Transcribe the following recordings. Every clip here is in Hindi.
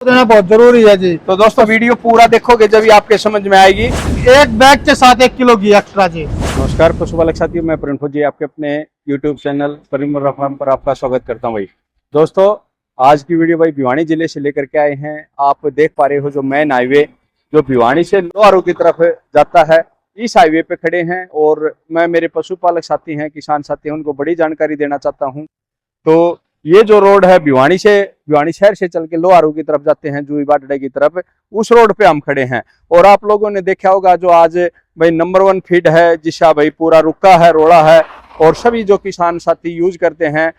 देना बहुत जरूरी है जी। तो दोस्तों वीडियो पूरा देखोगे जब ही आपके समझ में आएगी। एक बैग के साथ 1 किलो घी एक्स्ट्रा जी। नमस्कार पशुपालक साथियों, मैं प्रिंफो जी आपके अपने YouTube चैनल परिमल फार्म पर आपका स्वागत करता हूँ। भाई दोस्तों, आज की वीडियो भाई भिवानी जिले से लेकर के आए हैं। आप देख पा रहे हो जो मेन हाईवे जो भिवानी से लोहारू की तरफ जाता है, इस हाईवे पे खड़े हैं और मैं मेरे पशुपालक साथी हैं, किसान साथी हैं, उनको बड़ी जानकारी देना चाहता हूँ। तो ये जो रोड है भिवानी शहर से चल के लोहारू की तरफ जाते हैं, जूही बाटड़े की तरफ, उस रोड पे हम खड़े हैं। और आप लोगों ने देखा होगा जो आज भाई नंबर 1 फीड है, जिसका भाई पूरा रुका है, रोड़ा है, और सभी जो किसान साथी यूज करते हैं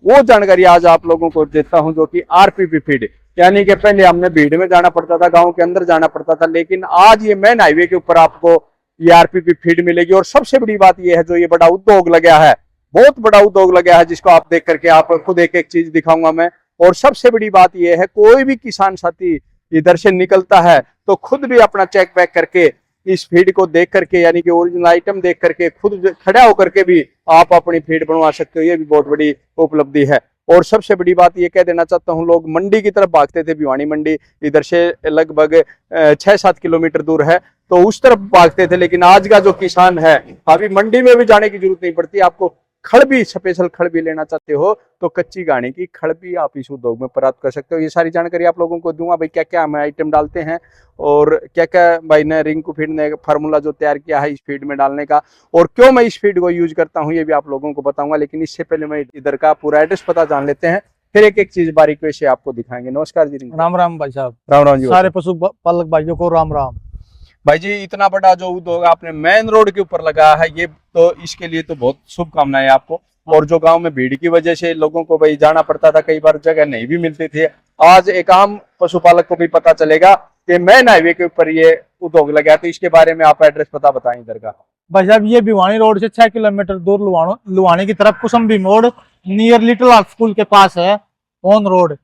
वो जानकारी आज आप लोगों को देता हूं, जो कि आरपीपी फीड। यानी कि पहले हमने भीड़ में जाना पड़ता था, गांव के अंदर जाना पड़ता था, लेकिन आज ये मेन हाईवे के ऊपर आपको ये आरपीपी फीड मिलेगी। और सबसे बड़ी बात ये है, जो ये बड़ा उद्योग लगा है, बहुत बड़ा उद्योग लगा है, जिसको आप देख करके आप खुद एक एक चीज दिखाऊंगा मैं। और सबसे बड़ी बात यह है, कोई भी किसान साथी इधर से निकलता है तो खुद भी अपना चेक बैक करके इस फीड को देख करके, यानी कि ओरिजिनल आइटम देख करके, खुद खड़ा होकर के भी आप अपनी फीड बनवा सकते हो। ये भी बहुत बड़ी उपलब्धि है। और सबसे बड़ी बात ये कह देना चाहता हूँ, लोग मंडी की तरफ भागते थे, भिवानी मंडी इधर से लगभग 6-7 किलोमीटर दूर है, तो उस तरफ भागते थे। लेकिन आज का जो किसान है, अभी मंडी में भी जाने की जरूरत नहीं पड़ती। आपको खड़ भी, स्पेशल खड़ भी लेना चाहते हो तो कच्ची घानी की खड़ भी आप इस उद्योग में प्राप्त कर सकते हो। ये सारी जानकारी आप लोगों को दूंगा, भाई क्या क्या हम आइटम डालते हैं और क्या क्या भाई ने रिंकू फीड ने फार्मूला जो तैयार किया है इस फीड में डालने का, और क्यों मैं इस फीड को यूज करता हूँ ये भी आप लोगों को बताऊंगा। लेकिन इससे पहले मैं इधर का पूरा एड्रेस पता जान लेते हैं, फिर एक एक चीज बारीकी से आपको दिखाएंगे। नमस्कार जी। राम राम भाई साहब। राम राम जी। सारे पशुपालक भाइयों को राम राम। भाई जी, इतना बड़ा जो उद्योग आपने मेन रोड के ऊपर लगाया है, ये तो इसके लिए तो बहुत शुभकामनाएं आपको। और जो गांव में भीड़ की वजह से लोगों को भाई जाना पड़ता था, कई बार जगह नहीं भी मिलती थी, आज एक आम पशुपालक को भी पता चलेगा कि मेन हाईवे के ऊपर ये उद्योग लगा। तो इसके बारे में आप एड्रेस पता बताएं इधर का। भाई साहब, ये भिवानी रोड से 6 किलोमीटर दूर लुवानी की तरफ कुसुम्भी मोड़ नियर लिटिल आर्ट स्कूल के पास है। On road.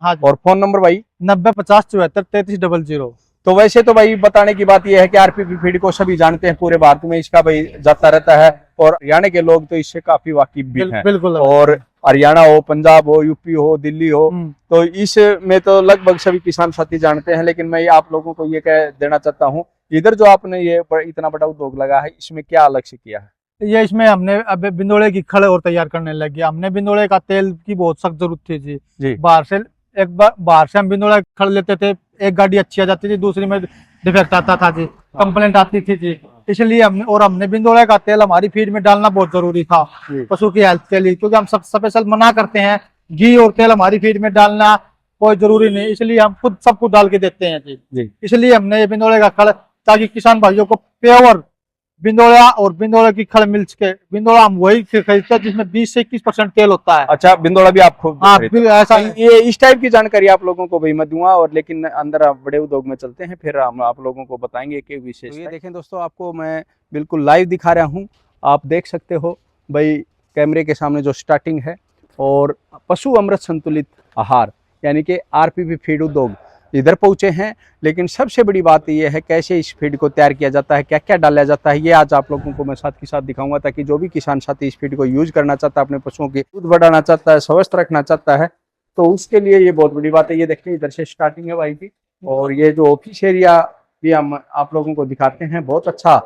हाँ। और फोन नंबर भाई 9050743300। तो वैसे तो भाई बताने की बात यह है कि आरपीपी फीड को सभी जानते हैं, पूरे भारत में इसका भाई जाता रहता है, और हरियाणा के लोग तो इससे काफी वाकिफ भी हैं। बिल्कुल। और हरियाणा हो, पंजाब हो, यूपी हो, दिल्ली हो, तो इसमें तो लगभग सभी किसान साथी जानते हैं। लेकिन मैं आप लोगों को ये कह देना चाहता हूँ, इधर जो आपने ये इतना बड़ा उद्योग लगा है, इसमें क्या अलग से किया है? ये इसमें हमने अब बिंदोड़े की खड़ और तैयार करने लग गया। हमने बिंदोड़े का तेल की बहुत सख्त जरूरत थी जी। बाहर से हम बिंदोड़ा खड़ लेते थे, एक गाड़ी अच्छी आ जाती थी, दूसरी में डिफेक्ट आता था जी, कंप्लेंट आती थी जी। इसलिए हमने बिंदोड़ा का तेल हमारी फीड में डालना बहुत जरूरी था पशु की हेल्थ के लिए, क्योंकि हम सब स्पेशल मना करते हैं घी और तेल हमारी फीड में डालना कोई जरूरी नहीं, इसलिए हम खुद सब कुछ डाल के देते हैं जी। इसलिए हमने ये बिंदोड़े का खड़, ताकि किसान भाइयों को प्योर बिंदोड़ा और बिंदोड़ा की खड़ मिल सके। बिंदोड़ा हम वही खरीदते हैं जिसमें 20 से 21% तेल होता है। अच्छा, बिंदोड़ा भी आप खुद? हाँ, ऐसा ये इस टाइप की जानकारी आप लोगों को भी मैं दूंगा, और लेकिन अंदर आप बड़े उद्योग में चलते हैं, फिर हम आप लोगों को बताएंगे कि विशेष। ये देखें दोस्तों, आपको मैं बिल्कुल लाइव दिखा रहा हूँ, आप देख सकते हो भाई कैमरे के सामने जो स्टार्टिंग है। और पशु अमृत संतुलित आहार यानी कि आरपीपी फीड उद्योग इधर पहुंचे हैं। लेकिन सबसे बड़ी बात यह है, कैसे इस फीड को तैयार किया जाता है, क्या क्या डाला जाता है, ये आज आप लोगों को मैं साथ के साथ दिखाऊंगा, ताकि जो भी किसान साथी इस फीड को यूज करना चाहता है, अपने पशुओं की दूध बढ़ाना चाहता है, स्वस्थ रखना चाहता है, तो उसके लिए ये बहुत बड़ी बात है। ये देखिए, इधर से स्टार्टिंग है भाई की, और ये जो ऑफिस एरिया भी हम आप लोगों को दिखाते हैं, बहुत अच्छा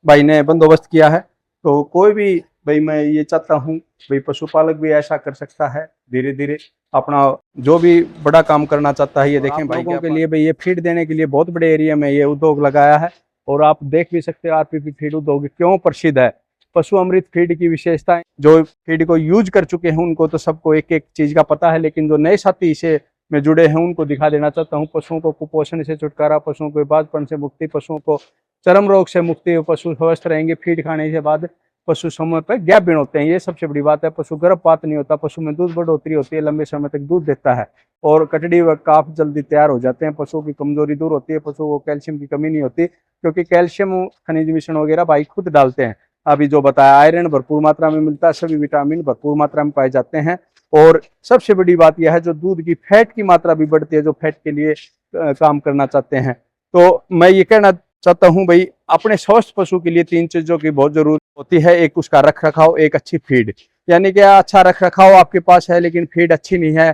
भाई ने बंदोबस्त किया है। तो कोई भी भाई, मैं ये चाहता हूँ भाई पशुपालक भी ऐसा कर सकता है, धीरे धीरे अपना जो भी बड़ा काम करना चाहता है। ये देखें भाई के लिए भाई ये फीड देने के लिए बहुत बड़े एरिया में ये उद्योग लगाया है। और आप देख भी सकते हो आरपीपी फीड उद्योग क्यों प्रसिद्ध है। पशु अमृत फीड की विशेषताएं, जो फीड को यूज कर चुके हैं उनको तो सबको एक एक चीज का पता है, लेकिन जो नए साथी इसे में जुड़े हैं उनको दिखा देना चाहता हूँ। पशुओं को कुपोषण से छुटकारा, पशुओं को बाजपन से मुक्ति, पशुओं को चर्म रोग से मुक्ति, पशु स्वस्थ रहेंगे फीड खाने के बाद, पशु समय पर गैप बिन होते हैं, ये सबसे बड़ी बात है। पशु गर्भपात नहीं होता, पशु में दूध बढ़ोतरी होती है, लंबे समय तक दूध देता है, और कटड़ी व काफ जल्दी तैयार हो जाते हैं। पशुओं की कमजोरी दूर होती है, पशुओं को कैल्शियम की कमी नहीं होती, क्योंकि कैल्शियम खनिज मिश्रण वगैरह भाई खुद डालते हैं। अभी जो बताया, आयरन भरपूर मात्रा में मिलता है, सभी विटामिन भरपूर मात्रा में पाए जाते हैं। और सबसे बड़ी बात यह है, जो दूध की फैट की मात्रा भी बढ़ती है, जो फैट के लिए काम करना चाहते हैं। तो मैं ये कहना चाहता हूं भाई, अपने स्वस्थ पशु के लिए 3 चीजों की बहुत जरूरत होती है। एक उसका रख रखाव, एक अच्छी फीड, यानी कि अच्छा रख रखाव आपके पास है लेकिन फीड अच्छी नहीं है,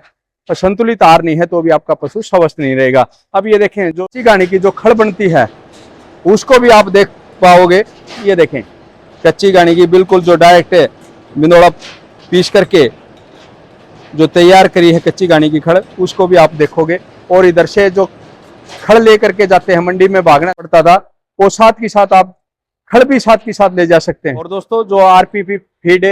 संतुलित आहार नहीं है तो भी आपका पशु स्वस्थ नहीं रहेगा। अब ये देखें जो कच्ची घानी की जो खड़ बनती है उसको भी आप देख पाओगे। ये देखें कच्ची घानी की बिल्कुल जो डायरेक्ट बिंदोड़ा पीस करके जो तैयार करी है कच्ची घानी की खड़, उसको भी आप देखोगे। और इधर से जो खड़ लेकर के जाते हैं, मंडी में भागना पड़ता था, वो साथ के साथ आप खड़ भी साथ के साथ ले जा सकते हैं। और दोस्तों जो आरपीपी फीड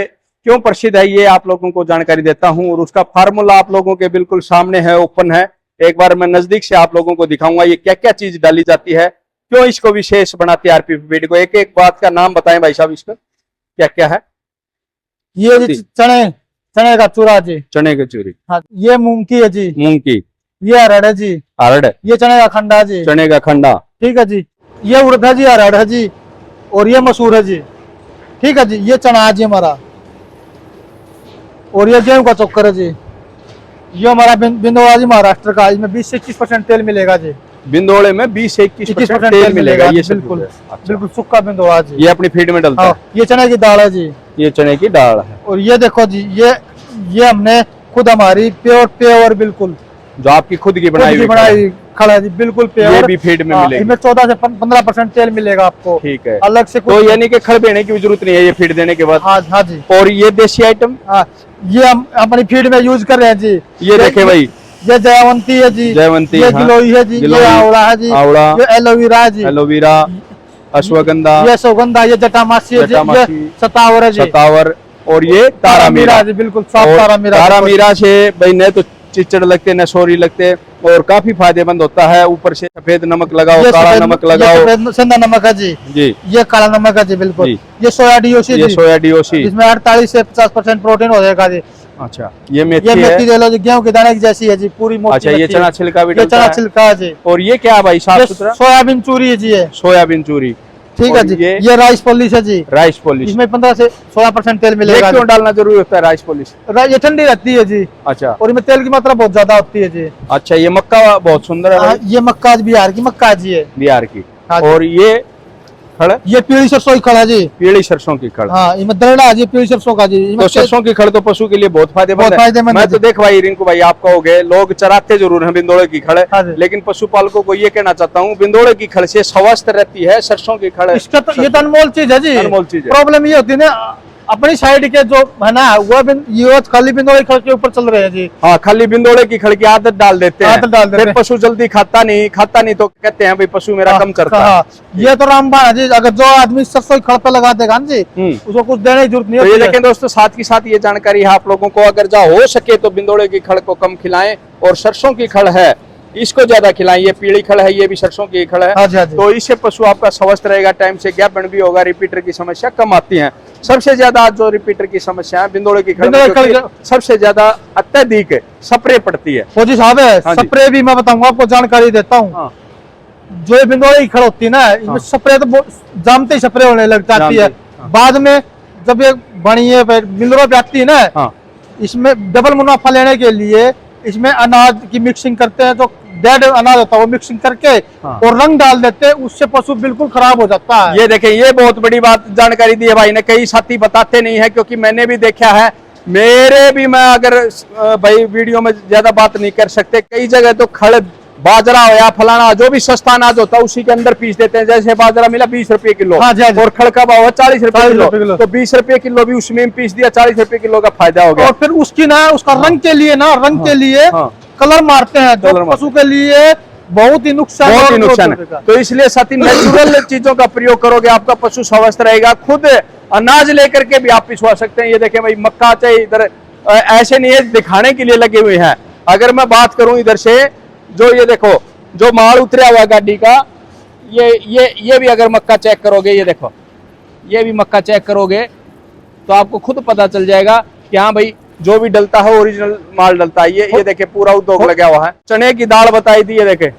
क्यों प्रसिद्ध है ये आप लोगों को जानकारी देता हूं, और उसका फार्मूला आप लोगों के बिल्कुल सामने है, ओपन है। एक बार मैं नजदीक से आप लोगों को दिखाऊंगा ये क्या क्या चीज डाली जाती है, क्यों इसको विशेष बनाती है आरपीपी फीड को। एक एक बात का नाम बताएं भाई साहब, इसका क्या क्या है। ये जी चने का चूरा जी, चने की चूरी। हाँ, ये मूंग की है जी, मूंग की। ये अरहर है जी, अरहर। ये चने का खंडा जी, चने का खंडा। ठीक है जी। ये उड़द है जी, अरहर है जी, और ये मसूर है जी, ठीक है जी। ये चना है जी हमारा, और ये गेहूं का चोकर है जी। ये हमारा बिंदोड़ा जी महाराष्ट्र का, इसमें 20 से 21% तेल मिलेगा जी। बिंदोड़े में 20 से 21% तेल मिलेगा। ये बिल्कुल अच्छा। बिल्कुल सूखा बिंदोड़ा जी। ये अपनी फीड में डलता है। ये चने की दाल है जी, ये चने की दाल है। और ये देखो जी, ये हमने खुद हमारी प्योर बिल्कुल जो आपकी खुद की बनाई खड़ा है जी, बिल्कुल प्योर। ये भी फीड में मिलेगी। इसमें 14 से 15% तेल मिलेगा आपको, ठीक है। अलग से तो यानी कि खड़ देने की जरूरत नहीं है ये फीड देने के बाद। हाँ जी। और ये देसी आइटम ये हम अपनी फीड में यूज कर रहे हैं जी। ये देखे भाई, ये जयवंती है जी, जयवंती, ये गिलोई है जी, ये आवड़ा है जी, आवड़ा, ये एलोवेरा है जी, एलोवेरा, अश्वगंधा, ये सौगंधा, ये जटामासी है जी, ये सतावर है जी, सतावर, और ये तारामीरा जी, बिल्कुल साफ तारामीरा से भाई न तो चिचड़ लगते न सोरी लगते, और काफी फायदेमंद होता है। ऊपर से सफेद नमक लगाओ, काला नमक लगाओ, सेंधा नमक है जी, ये काला नमक है जी, बिल्कुल। ये सोया डीओसी, ये सोया डीओसी, इसमें 48 से 50% प्रोटीन हो जाएगा जी। अच्छा, ये मेथी ले लो जी, गेहूं के दाने की जैसी है जी, पूरी मोटी। अच्छा, ये चना छिलका भी, ये चना छिलका है जी। और ये क्या है भाई, साफ सुथरा सोयाबीन चूरी है जी, सोयाबीन चूरी, ठीक है जी। ये राइस पॉलिश है जी, राइस पॉलिश, इसमें 15 से 16% तेल मिलेगा। क्यों डालना जरूरी होता है राइस पॉलिश? ये ठंडी रहती है जी, अच्छा, और इसमें तेल की मात्रा बहुत ज्यादा होती है जी। अच्छा, ये मक्का बहुत सुंदर है। ये मक्का बिहार की मक्का जी है, बिहार की। और ये खड़, ये पीली सरसों की खड़ है जी, पीली सरसों की खड़। हाँ, इसमें दरड़ा है जी, पीली सरसों का जी। तो सरसों की खड़ तो पशु के लिए बहुत फायदेमंद है। मैं तो देख भाई रिंकू भाई, आप कहोगे लोग चराते जरूर हैं बिंदोड़े की खड़, लेकिन पशुपालकों को ये कहना चाहता हूँ, बिंदोड़े की खड़ से स्वस्थ रहती है सरसों की खड़। इसका तो ये तो अनमोल चीज है जी, अनमोल चीज है। प्रॉब्लम ये होती है ना, अपनी साइड के जो है ना, वो खाली बिंदोड़े खड़ के ऊपर चल रहे हैं जी। हाँ, खाली बिंदोड़े की खड़ की आदत डाल देते हैं, फिर पशु जल्दी खाता नहीं तो कहते हैं भाई पशु मेरा कम करता है। ये तो रामबाण है जी, अगर जो आदमी सरसों की खड़ पे लगा देगा जी, उसको कुछ देने की जरूरत नहीं है। तो ये देखें दोस्तों, साथ ही साथ ये जानकारी है आप लोगों को, अगर जहाँ हो सके तो बिंदोड़े की खड़ को कम खिलाएं, और सरसों की खड़ है इसको ज्यादा खिलाएं। ये पीली खड़ है, ये भी सरसों की खड़ है। तो इससे पशु आपका स्वस्थ रहेगा, टाइम से गैप बन भी होगा, रिपीटर की समस्या कम आती है। सबसे ज्यादा जो रिपीटर की समस्या है बिंदोड़े की खड़, सबसे ज्यादा अत्यधिक स्प्रे पड़ती है। फौजी साहब है, स्प्रे भी मैं बताऊंगा आपको, जानकारी देता हूँ। जो ये बिंदोड़े की खड़ होती है ना, इसमें स्प्रे तो जामते ही स्प्रे होने लग जाती है। बाद में जब ये बनी है बिंदोड़ा पे आती है ना, इसमें डबल मुनाफा लेने के लिए इसमें अनाज की मिक्सिंग करते हैं, जो डेड अनाज होता है वो मिक्सिंग करके और रंग डाल देते हैं, उससे पशु बिल्कुल खराब हो जाता है। ये देखें, ये बहुत बड़ी बात जानकारी दी है भाई ने। कई साथी बताते नहीं है, क्योंकि मैंने भी देखा है, मेरे भी, मैं अगर भाई वीडियो में ज्यादा बात नहीं कर सकते, कई जगह तो खड़ बाजरा हो या फलाना जो भी सस्ता अनाज होता है उसी के अंदर पीस देते हैं। जैसे बाजरा मिला 20 रुपए किलो, और खड़ का भाव है 40 रुपए किलो, तो 20 रुपए किलो भी उसमें पीस दिया, 40 रुपए किलो का फायदा हो गया। और फिर उसकी ना, उसका रंग के लिए ना, के लिए कलर मारते हैं, जो पशु के लिए बहुत ही नुकसान है। तो इसलिए साथी नेचुरल चीजों का प्रयोग करोगे, आपका पशु स्वस्थ रहेगा। खुद अनाज लेकर के भी आप पिसवा सकते हैं। ये देखें भाई, मक्का चाहिए इधर, ऐसे नहीं है दिखाने के लिए लगे हुए हैं। अगर मैं बात करूं इधर से, जो ये देखो, जो माल उतरा हुआ गाड़ी का, ये भी अगर मक्का चेक करोगे, ये देखो, ये भी मक्का चेक करोगे तो आपको खुद पता चल जाएगा कि हाँ भाई, जो भी डलता है ओरिजिनल माल डलता है। ये देखे पूरा उद्योग लगा हुआ है। चने की दाल बताई थी, ये देखे,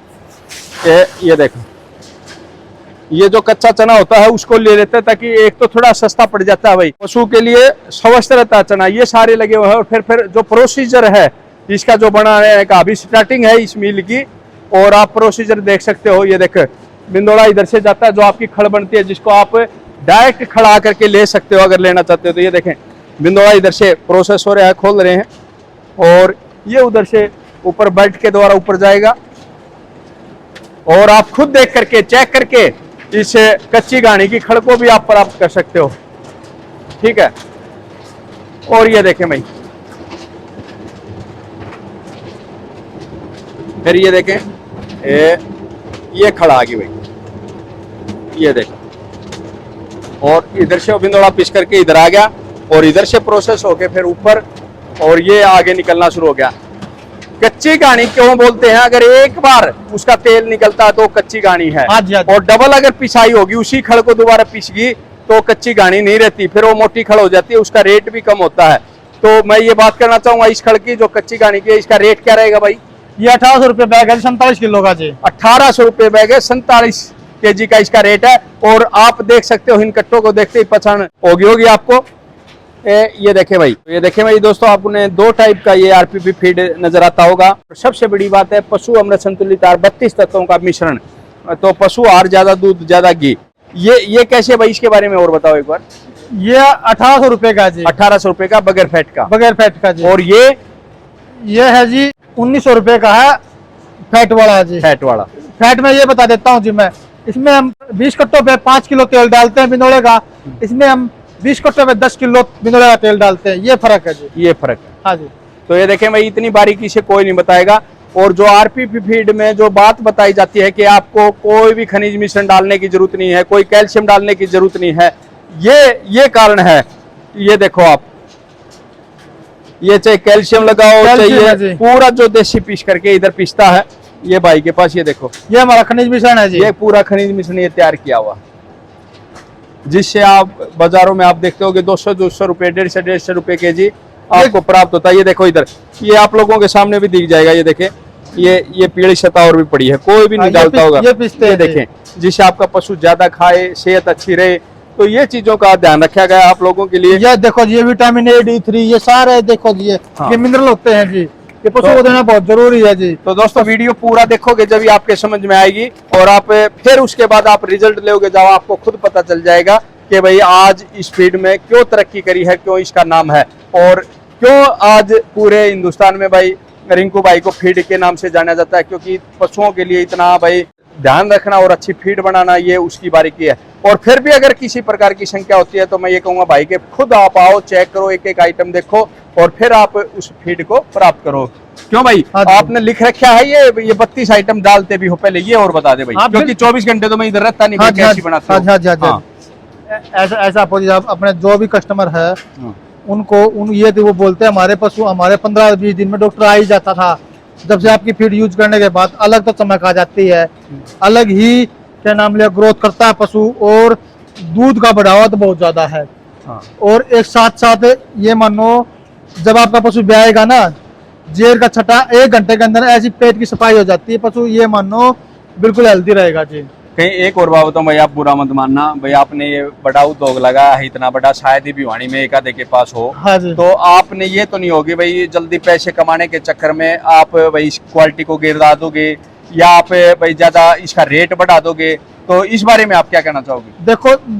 ये देखो, ये जो कच्चा चना होता है उसको ले लेते हैं, ताकि एक तो थोड़ा सस्ता पड़ जाता है भाई, पशु के लिए स्वस्थ रहता है चना। ये सारे लगे हुए हैं। और फिर जो प्रोसीजर है इसका, जो बनाने का अभी स्टार्टिंग है इस मिल की, और आप प्रोसीजर देख सकते हो। ये देख, बिंदोड़ा इधर से जाता है, जो आपकी खड़ बनती है, जिसको आप डायरेक्ट खड़ा करके ले सकते हो अगर लेना चाहते हो। तो ये देखें, बिंदोड़ा इधर से प्रोसेस हो रहा है, खोल रहे हैं, और ये उधर से ऊपर बेल्ट के द्वारा ऊपर जाएगा। और आप खुद देख करके चेक करके इस कच्ची घानी की खड़ को भी आप प्राप्त कर सकते हो, ठीक है। और ये देखें भाई, फिर ये देखें ये खड़ा आ गई भाई, ये देखो। और इधर से बिंदोड़ा पिस करके इधर आ गया और इधर से प्रोसेस होके फिर ऊपर और ये आगे निकलना शुरू हो गया। कच्ची घानी क्यों बोलते हैं? अगर एक बार उसका तेल निकलता है तो कच्ची घानी है। और डबल अगर पिसाई होगी उसी खड़ को दोबारा पिस गई तो कच्ची घानी नहीं रहती, फिर वो मोटी खड़ हो जाती है, उसका रेट भी कम होता है। तो मैं ये बात करना चाहूंगा इस खड़ की जो कच्ची घानी की है, इसका रेट क्या रहेगा भाई? ये 1800 रुपये बैग है, 47 किलो का जी। 1800 रुपये बैग है, 47 kg का इसका रेट है। और आप देख सकते हो इन कट्टों को देखते ही पहचान होगी आपको। ये देखें भाई, ये देखें भाई दोस्तों, आपने दो टाइप का ये आरपीपी फीड नजर आता होगा। सबसे बड़ी बात है पशु अमृत संतुलित आहार 32 तत्वों का मिश्रण, तो पशु आहार ज्यादा दूध ज्यादा घी। ये कैसे भाई, इसके बारे में और बताओ एक बार। ये 1800 रुपये का जी। 1800 रुपये का बगैर फैट का, बगैर फैट का जी। और ये है जी 1900 रुपये का है फैट वाला जी। फैट वाला, फैट में ये बता देता हूँ जी मैं, इसमें हम 20 कट्टों पे 5 किलो तेल डालते हैं बिनोले का, इसमें हम 20 कट्टों पे 10 किलो बिनोले का तेल डालते हैं। ये फर्क है जी, ये फर्क है। हाँ जी। तो ये देखें भाई, इतनी बारीकी से कोई नहीं बताएगा। और जो आरपीपी फीड में जो बात बताई जाती है कि आपको कोई भी खनिज मिश्रण डालने की जरूरत नहीं है, कोई कैल्शियम डालने की जरूरत नहीं है, ये कारण है। ये देखो आप, ये चाहे कैल्शियम लगाओ, चाहिए पूरा जो देसी पीस करके इधर पीसता है ये भाई के पास, ये देखो ये हमारा खनिज मिश्रण है जी। ये पूरा खनिज मिश्रण ये तैयार किया हुआ, जिससे आप बाजारों में आप देखते हो कि 200 रुपए 150 रुपए kg आपको प्राप्त होता है। ये देखो इधर, ये आप लोगों के सामने भी दिख जाएगा। ये देखें, ये पीली सतह और भी पड़ी है, कोई भी नहीं डालता होगा। ये देखें, जिससे आपका पशु ज्यादा खाए, सेहत अच्छी रहे, तो ये चीजों का ध्यान रखा गया आप लोगों के लिए। ये देखो ये विटामिन ए, D3 ये सारे देखो जी, ये मिनरल होते हैं जी, ये पशु को देना बहुत जरूरी है जी। तो दोस्तों वीडियो पूरा देखोगे जब आपके समझ में आएगी, और आप फिर उसके बाद आप रिजल्ट लोगे जब आपको खुद पता चल जाएगा कि भाई आज इस फीड में क्यों तरक्की करी है, क्यों इसका नाम है, और क्यों आज पूरे हिंदुस्तान में भाई रिंकू भाई को फीड के नाम से जाना जाता है। क्योंकि पशुओं के लिए इतना भाई ध्यान रखना और अच्छी फीड बनाना ये उसकी बारीकी है। और फिर भी अगर किसी प्रकार की शंका होती है तो मैं ये कहूंगा भाई के खुद आप आओ, चेक करो, एक एक आइटम देखो और फिर आप उस फीड को प्राप्त करो। क्यों भाई, आपने लिख रखा है ये 32 आइटम डालते भी हो, पहले ये और बता दे भाई, क्योंकि 24 घंटे तो मैं इधर रहता नहीं, कैसी बनाता हूं। ऐसा अपने जो भी कस्टमर है उनको ये वो बोलते हैं हमारे पशु हमारे 15-20 दिन में डॉक्टर आ ही जाता था। जब से आपकी फीड यूज करने के बाद अलग तो चमक आ जाती है, अलग ही क्या नाम लिया ग्रोथ करता है पशु, और दूध का बढ़ावा तो बहुत ज्यादा है। और एक साथ ये मानो जब आपका पशु ब्याएगा ना, जेर का छटा 1 घंटे के अंदर ऐसी पेट की सफाई हो जाती है पशु, ये मानो बिल्कुल हेल्दी रहेगा जी। कहीं एक और बात बताऊं भाई, आप बुरा मत मानना भाई, आपने ये बड़ा उद्योग लगाया है इतना बड़ा, शायद ही भिवानी में एक आधे के पास हो। हाँ जी। तो आपने ये तो नहीं होगी भाई जल्दी पैसे कमाने के चक्कर में आप भाई इस क्वालिटी को गिरा दोगे या आप भाई ज्यादा इसका रेट बढ़ा दोगे, तो इस बारे में आप क्या कहना चाहोगे?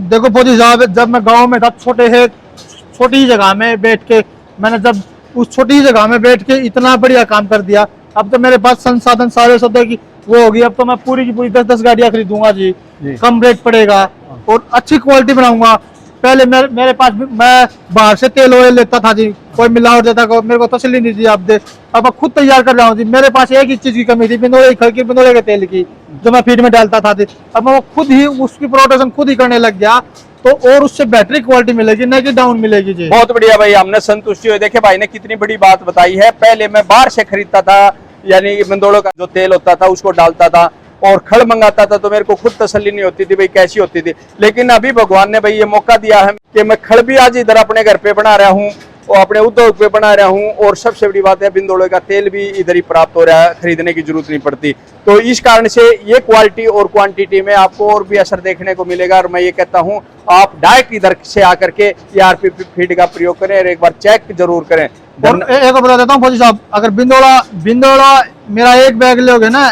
देखो फौजी साहब, जब मैं गाँव में था छोटी जगह में बैठ के, मैंने जब उस छोटी जगह में बैठ के इतना बढ़िया काम कर दिया, अब तो मेरे पास संसाधन सारे सौदे की वो होगी, अब तो मैं पूरी की पूरी 10-10 गाड़ियां खरीदूंगा जी, कम रेट पड़ेगा और अच्छी क्वालिटी बनाऊंगा। पहले मेरे पास मैं बाहर से तेल ऑयल लेता था जी, कोई मिलावट देता, मेरे को तसल्ली नहीं थी। अब मैं खुद तैयार कर रहा हूँ जी। मेरे पास एक ही चीज की कमी थी, बिनोले के तेल की, जो मैं फीड में डालता था जी। अब मैं वो खुद ही उसकी प्रोटेक्शन खुद ही करने लग गया, तो और उससे बेहतरी क्वालिटी मिलेगी, न कि डाउन मिलेगी जी। बहुत बढ़िया भाई, हमने संतुष्टि हुई। देखे भाई ने कितनी बड़ी बात बताई है। पहले मैं बाहर से खरीदता था, यानी बिंदोड़ों का जो तेल होता था उसको डालता था और खड़ मंगाता था, तो मेरे को खुद तसल्ली नहीं होती थी भाई कैसी होती थी। लेकिन अभी भगवान ने भाई ये मौका दिया है कि मैं खड़ भी आज इधर अपने घर पे बना रहा हूँ और अपने उद्योग पे बना रहा हूँ, और सबसे बड़ी बात है बिंदोड़े का तेल भी इधर ही प्राप्त हो रहा है, खरीदने की जरूरत नहीं पड़ती। तो इस कारण से ये क्वालिटी और क्वांटिटी में आपको और भी असर देखने को मिलेगा। और मैं ये कहता हूँ आप डायरेक्ट इधर से आकर के आरपीपी फीड का प्रयोग करें और एक बार चेक जरूर करें। और एक बता देता हूँ फौजी साहब, अगर बिंदोड़ा मेरा एक बैग लोगे ना,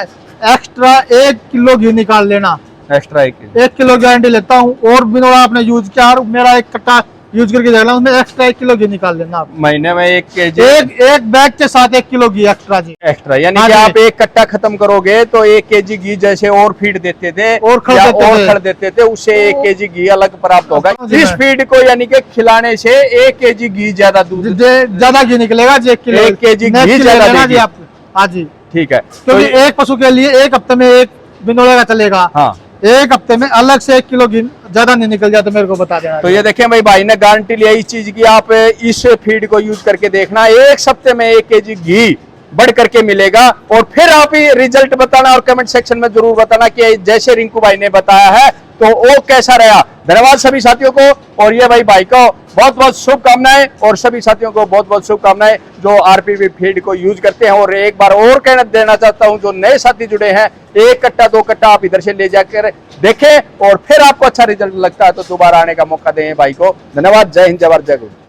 एक्स्ट्रा 1 किलो घी निकाल लेना, एक्स्ट्रा 1 किलो गारंटी लेता हूँ। और बिनोड़ा आपने यूज किया और मेरा एक कट्टा यूज करके देख लेना, उसमें एक्स्ट्रा 1 किलो घी निकाल लेना आप। महीने में 1 केजी एक बैग के साथ 1 किलो घी एक्स्ट्रा जी। एक्स्ट्रा, यानी हाँ कि जी। आप एक कट्टा खत्म करोगे तो 1 केजी घी जैसे और फीड देते थे और खड़ या देते और थे। खड़ देते थे, उससे 1 केजी घी अलग प्राप्त होगा। हाँ जी, इस फीड को यानी कि खिलाने से 1 केजी घी ज्यादा दूध, ज्यादा घी निकलेगा जी। 1 किलो 1 केजी नेक्स्ट घी किलो ज्यादा लेना देगी। जी आप। हाँ जी, ठीक है। क्योंकि तो एक पशु के लिए 1 हफ्ते में 1 बिनोले का चलेगा। हाँ, 1 हफ्ते में अलग से 1 किलो घी ज्यादा नहीं निकल जाता, मेरे को बता देना। तो ये देखें भाई ने गारंटी लिया इस चीज की, आप इस फीड को यूज करके देखना, 1 हफ्ते में 1 केजी घी बढ़ करके मिलेगा। और फिर आप ये रिजल्ट बताना और कमेंट सेक्शन में जरूर बताना कि जैसे रिंकू भाई ने बताया है तो वो कैसा रहा। धन्यवाद सभी साथियों को, और ये भाई को बहुत बहुत शुभकामनाएं, और सभी साथियों को बहुत बहुत शुभकामनाएं जो आरपीवी फीड को यूज करते हैं। और एक बार और कहना देना चाहता हूं, जो नए साथी जुड़े हैं, 1 कट्टा 2 कट्टा आप इधर से ले जाकर देखें, और फिर आपको अच्छा रिजल्ट लगता है तो दोबारा आने का मौका दें भाई को। धन्यवाद। जय हिंद, जय भारत, जय गुरु।